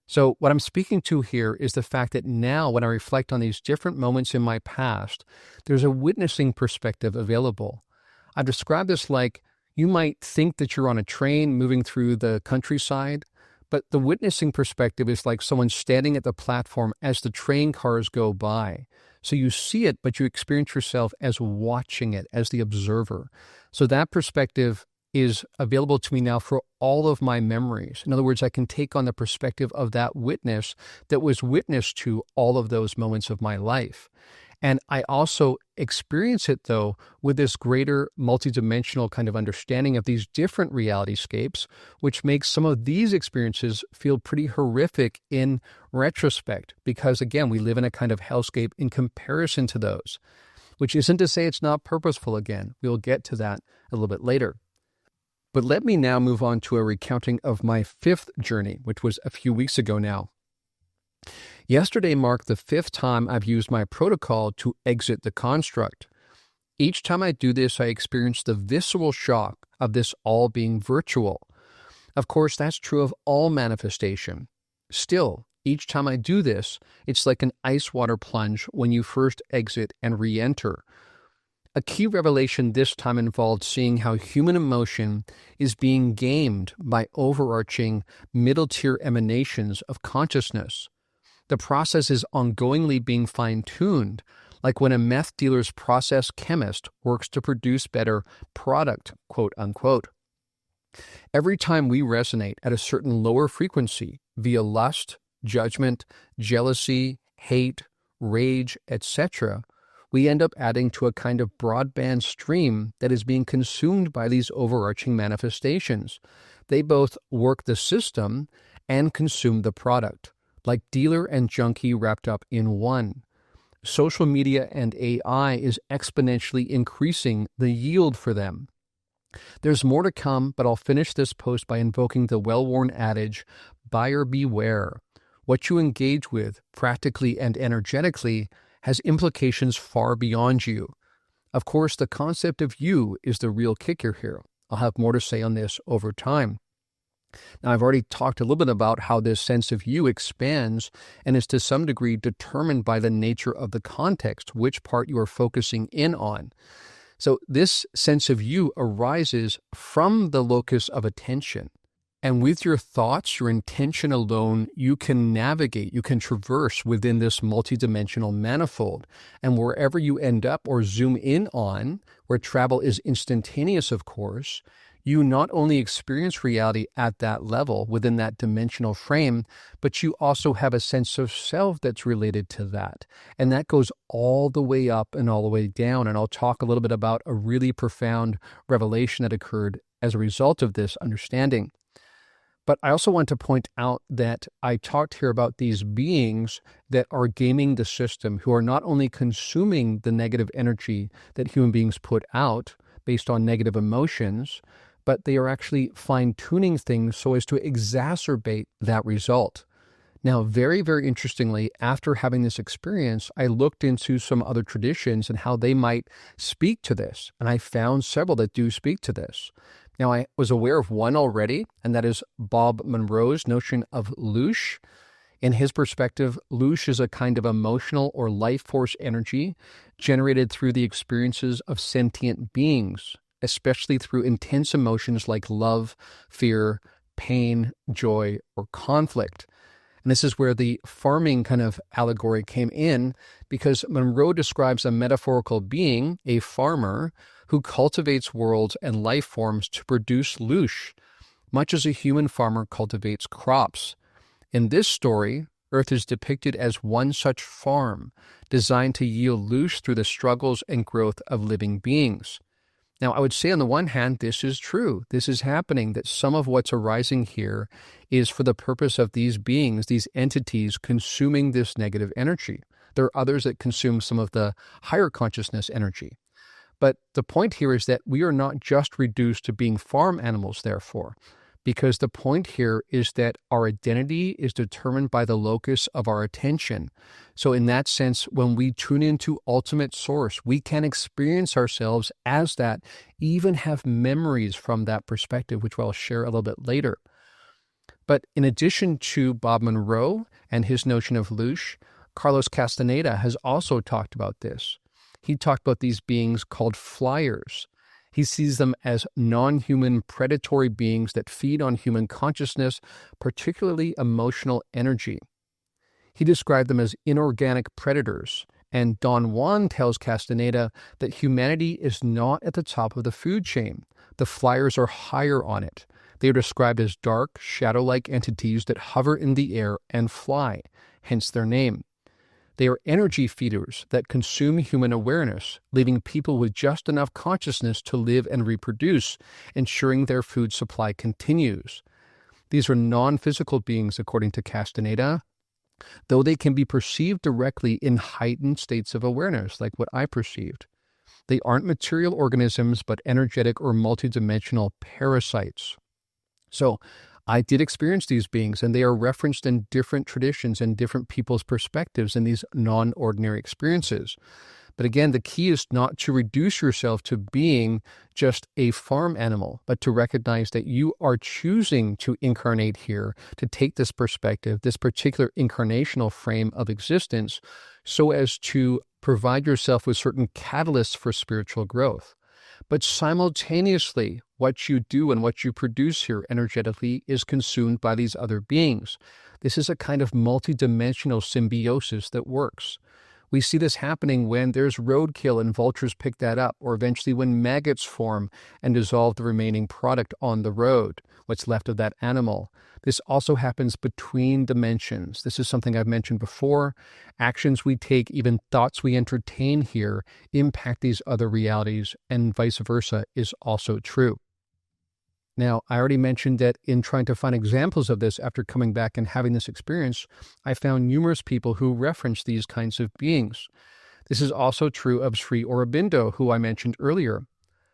S1: So what I'm speaking to here is the fact that now when I reflect on these different moments in my past, there's a witnessing perspective available. I've described this like you might think that you're on a train moving through the countryside, but the witnessing perspective is like someone standing at the platform as the train cars go by. So you see it, but you experience yourself as watching it, as the observer. So that perspective is available to me now for all of my memories. In other words, I can take on the perspective of that witness that was witness to all of those moments of my life. And I also experience it, though, with this greater multidimensional kind of understanding of these different reality-scapes, which makes some of these experiences feel pretty horrific in retrospect, because, again, we live in a kind of hellscape in comparison to those, which isn't to say it's not purposeful again. We'll get to that a little bit later. But let me now move on to a recounting of my fifth journey, which was a few weeks ago now. Yesterday marked the fifth time I've used my protocol to exit the construct. Each time I do this, I experience the visceral shock of this all being virtual. Of course, that's true of all manifestation. Still, each time I do this, it's like an ice water plunge when you first exit and re-enter. A key revelation this time involved seeing how human emotion is being gamed by overarching middle-tier emanations of consciousness. The process is ongoingly being fine-tuned, like when a meth dealer's process chemist works to produce better product, quote unquote. Every time we resonate at a certain lower frequency via lust, judgment, jealousy, hate, rage, etc., we end up adding to a kind of broadband stream that is being consumed by these overarching manifestations. They both work the system and consume the product, like dealer and junkie wrapped up in one. Social media and AI is exponentially increasing the yield for them. There's more to come, but I'll finish this post by invoking the well-worn adage, buyer beware. What you engage with, practically and energetically, has implications far beyond you. Of course, the concept of you is the real kicker here. I'll have more to say on this over time. Now, I've already talked a little bit about how this sense of you expands and is to some degree determined by the nature of the context, which part you are focusing in on. So this sense of you arises from the locus of attention. And with your thoughts, your intention alone, you can navigate, you can traverse within this multidimensional manifold. And wherever you end up or zoom in on, where travel is instantaneous, of course, you not only experience reality at that level within that dimensional frame, but you also have a sense of self that's related to that. And that goes all the way up and all the way down. And I'll talk a little bit about a really profound revelation that occurred as a result of this understanding. But I also want to point out that I talked here about these beings that are gaming the system, who are not only consuming the negative energy that human beings put out based on negative emotions, but they are actually fine-tuning things so as to exacerbate that result. Now, very, very interestingly, after having this experience, I looked into some other traditions and how they might speak to this, and I found several that do speak to this. Now, I was aware of one already, and that is Bob Monroe's notion of loosh. In his perspective, loosh is a kind of emotional or life force energy generated through the experiences of sentient beings, especially through intense emotions like love, fear, pain, joy, or conflict. And this is where the farming kind of allegory came in, because Monroe describes a metaphorical being, a farmer, who cultivates worlds and life forms to produce loosh, much as a human farmer cultivates crops. In this story, Earth is depicted as one such farm, designed to yield loosh through the struggles and growth of living beings. Now, I would say on the one hand, this is true. This is happening, that some of what's arising here is for the purpose of these beings, these entities consuming this negative energy. There are others that consume some of the higher consciousness energy. But the point here is that we are not just reduced to being farm animals, therefore, because the point here is that our identity is determined by the locus of our attention. So in that sense, when we tune into ultimate source, we can experience ourselves as that, even have memories from that perspective, which I'll share a little bit later. But in addition to Bob Monroe and his notion of loosh, Carlos Castaneda has also talked about this. He talked about these beings called flyers. He sees them as non-human predatory beings that feed on human consciousness, particularly emotional energy. He described them as inorganic predators, and Don Juan tells Castaneda that humanity is not at the top of the food chain. The flyers are higher on it. They are described as dark, shadow-like entities that hover in the air and fly, hence their name. They are energy feeders that consume human awareness, leaving people with just enough consciousness to live and reproduce, ensuring their food supply continues. These are non-physical beings, according to Castaneda, though they can be perceived directly in heightened states of awareness, like what I perceived. They aren't material organisms, but energetic or multidimensional parasites. So, I did experience these beings, and they are referenced in different traditions and different people's perspectives in these non-ordinary experiences. But again, the key is not to reduce yourself to being just a farm animal, but to recognize that you are choosing to incarnate here, to take this perspective, this particular incarnational frame of existence, so as to provide yourself with certain catalysts for spiritual growth. But simultaneously, what you do and what you produce here energetically is consumed by these other beings. This is a kind of multidimensional symbiosis that works. We see this happening when there's roadkill and vultures pick that up, or eventually when maggots form and dissolve the remaining product on the road, what's left of that animal. This also happens between dimensions. This is something I've mentioned before. Actions we take, even thoughts we entertain here, impact these other realities, and vice versa is also true. Now, I already mentioned that in trying to find examples of this after coming back and having this experience, I found numerous people who reference these kinds of beings. This is also true of Sri Aurobindo, who I mentioned earlier.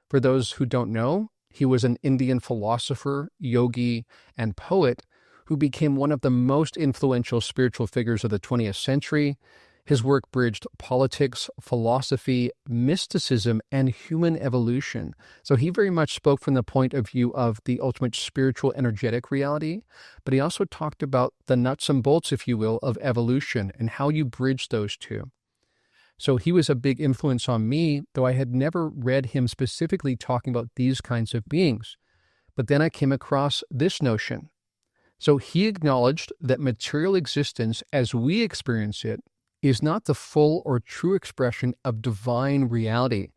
S1: For those who don't know, he was an Indian philosopher, yogi, and poet who became one of the most influential spiritual figures of the 20th century. His work bridged politics, philosophy, mysticism, and human evolution. So he very much spoke from the point of view of the ultimate spiritual energetic reality, but he also talked about the nuts and bolts, if you will, of evolution and how you bridge those two. So he was a big influence on me, though I had never read him specifically talking about these kinds of beings. But then I came across this notion. So he acknowledged that material existence as we experience it is not the full or true expression of divine reality,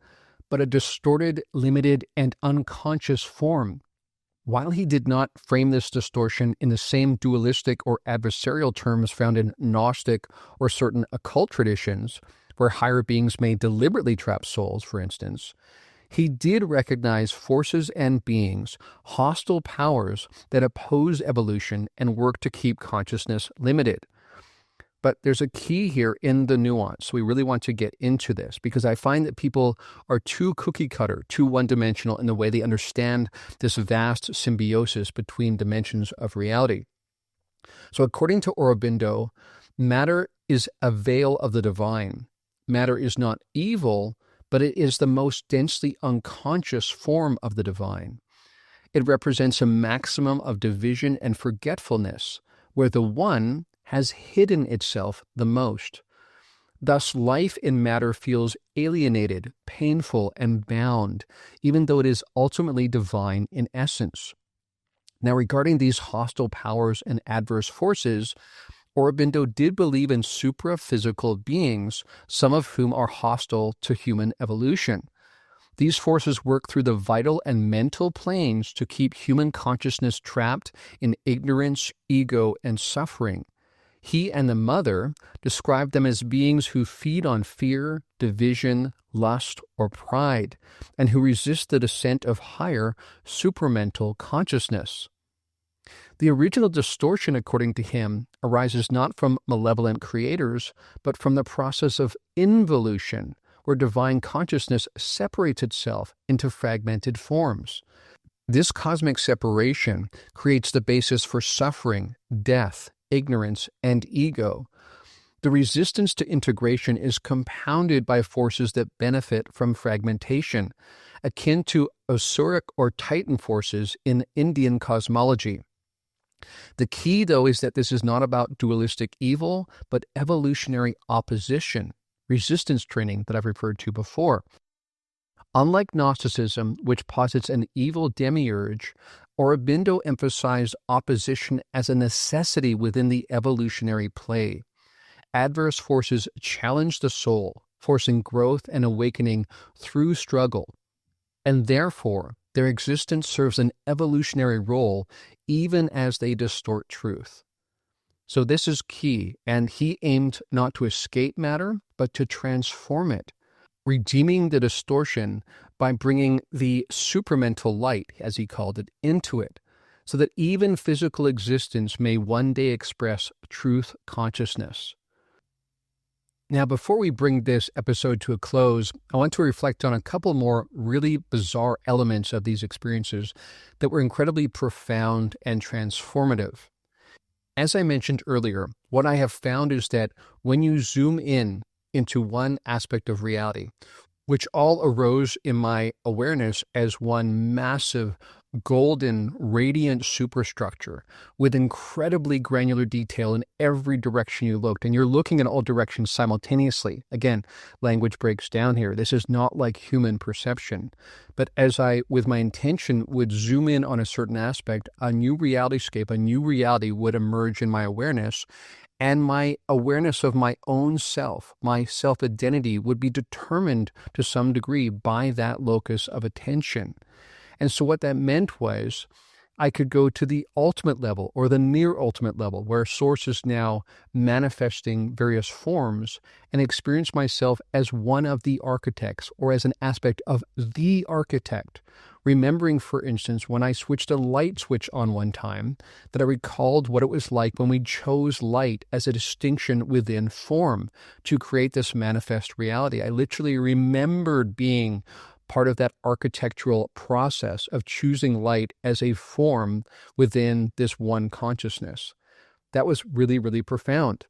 S1: but a distorted, limited, and unconscious form. While he did not frame this distortion in the same dualistic or adversarial terms found in Gnostic or certain occult traditions, where higher beings may deliberately trap souls, for instance, he did recognize forces and beings, hostile powers that oppose evolution and work to keep consciousness limited. But there's a key here in the nuance. We really want to get into this because I find that people are too cookie cutter, too one-dimensional in the way they understand this vast symbiosis between dimensions of reality. So according to Aurobindo, matter is a veil of the divine. Matter is not evil, but it is the most densely unconscious form of the divine. It represents a maximum of division and forgetfulness, where the one has hidden itself the most. Thus, life in matter feels alienated, painful, and bound, even though it is ultimately divine in essence. Now, regarding these hostile powers and adverse forces, Aurobindo did believe in supraphysical beings, some of whom are hostile to human evolution. These forces work through the vital and mental planes to keep human consciousness trapped in ignorance, ego, and suffering. He and the mother described them as beings who feed on fear, division, lust, or pride, and who resist the descent of higher supramental consciousness. The original distortion, according to him, arises not from malevolent creators, but from the process of involution, where divine consciousness separates itself into fragmented forms. This cosmic separation creates the basis for suffering, death, ignorance, and ego. The resistance to integration is compounded by forces that benefit from fragmentation, akin to Osiric or Titan forces in Indian cosmology. The key, though, is that this is not about dualistic evil, but evolutionary opposition, resistance training that I've referred to before. Unlike Gnosticism, which posits an evil demiurge, Aurobindo emphasized opposition as a necessity within the evolutionary play. Adverse forces challenge the soul, forcing growth and awakening through struggle, and therefore their existence serves an evolutionary role even as they distort truth. So this is key, and he aimed not to escape matter, but to transform it, redeeming the distortion by bringing the supramental light, as he called it, into it, so that even physical existence may one day express truth consciousness. Now, before we bring this episode to a close, I want to reflect on a couple more really bizarre elements of these experiences that were incredibly profound and transformative. As I mentioned earlier, what I have found is that when you zoom in into one aspect of reality, which all arose in my awareness as one massive, golden, radiant superstructure with incredibly granular detail in every direction you looked, and you're looking in all directions simultaneously. Again, language breaks down here. This is not like human perception. But as I, with my intention, would zoom in on a certain aspect, a new realityscape, a new reality would emerge in my awareness, and my awareness of my own self, my self-identity, would be determined to some degree by that locus of attention. And so what that meant was I could go to the ultimate level or the near ultimate level where Source is now manifesting various forms and experience myself as one of the architects or as an aspect of the architect. Remembering, for instance, when I switched a light switch on one time, that I recalled what it was like when we chose light as a distinction within form to create this manifest reality. I literally remembered being part of that architectural process of choosing light as a form within this one consciousness. That was really, really profound.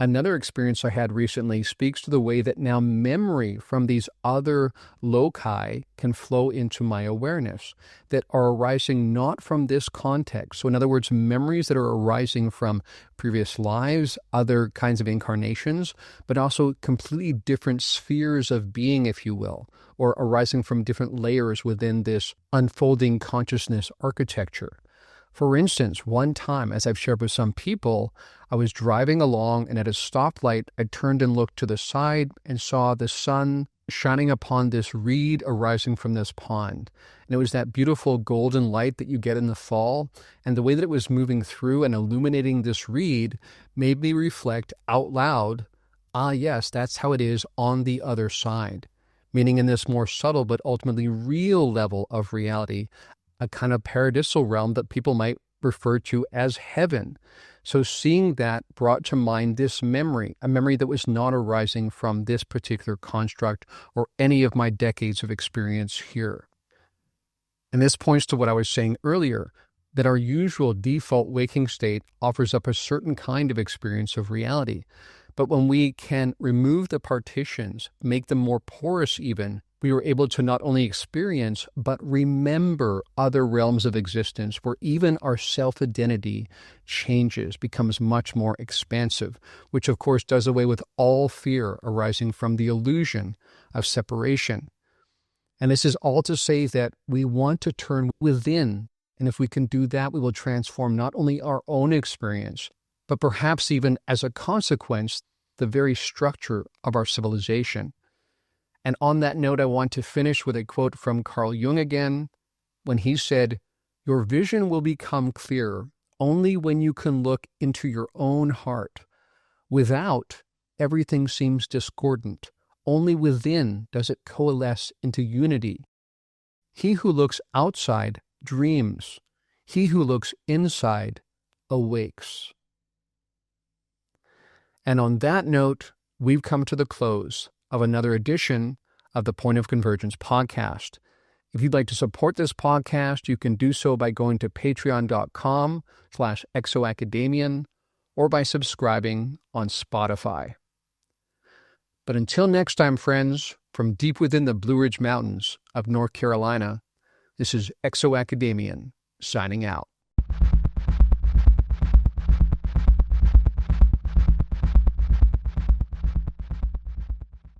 S1: Another experience I had recently speaks to the way that now memory from these other loci can flow into my awareness that are arising not from this context. So in other words, memories that are arising from previous lives, other kinds of incarnations, but also completely different spheres of being, if you will, or arising from different layers within this unfolding consciousness architecture. For instance, one time, as I've shared with some people, I was driving along and at a stoplight, I turned and looked to the side and saw the sun shining upon this reed arising from this pond. And it was that beautiful golden light that you get in the fall. And the way that it was moving through and illuminating this reed made me reflect out loud, yes, that's how it is on the other side. Meaning in this more subtle but ultimately real level of reality, a kind of paradisal realm that people might refer to as heaven. So seeing that brought to mind this memory, a memory that was not arising from this particular construct or any of my decades of experience here. And this points to what I was saying earlier, that our usual default waking state offers up a certain kind of experience of reality. But when we can remove the partitions, make them more porous even, we were able to not only experience, but remember other realms of existence where even our self-identity changes, becomes much more expansive, which of course does away with all fear arising from the illusion of separation. And this is all to say that we want to turn within, and if we can do that, we will transform not only our own experience, but perhaps even as a consequence, the very structure of our civilization. And on that note, I want to finish with a quote from Carl Jung again, when he said, "Your vision will become clear only when you can look into your own heart. Without, everything seems discordant. Only within does it coalesce into unity. He who looks outside dreams. He who looks inside awakes." And on that note, we've come to the close of another edition of the Point of Convergence podcast. If you'd like to support this podcast, you can do so by going to patreon.com/ExoAcademian or by subscribing on Spotify. But until next time, friends, from deep within the Blue Ridge Mountains of North Carolina, this is ExoAcademian signing out.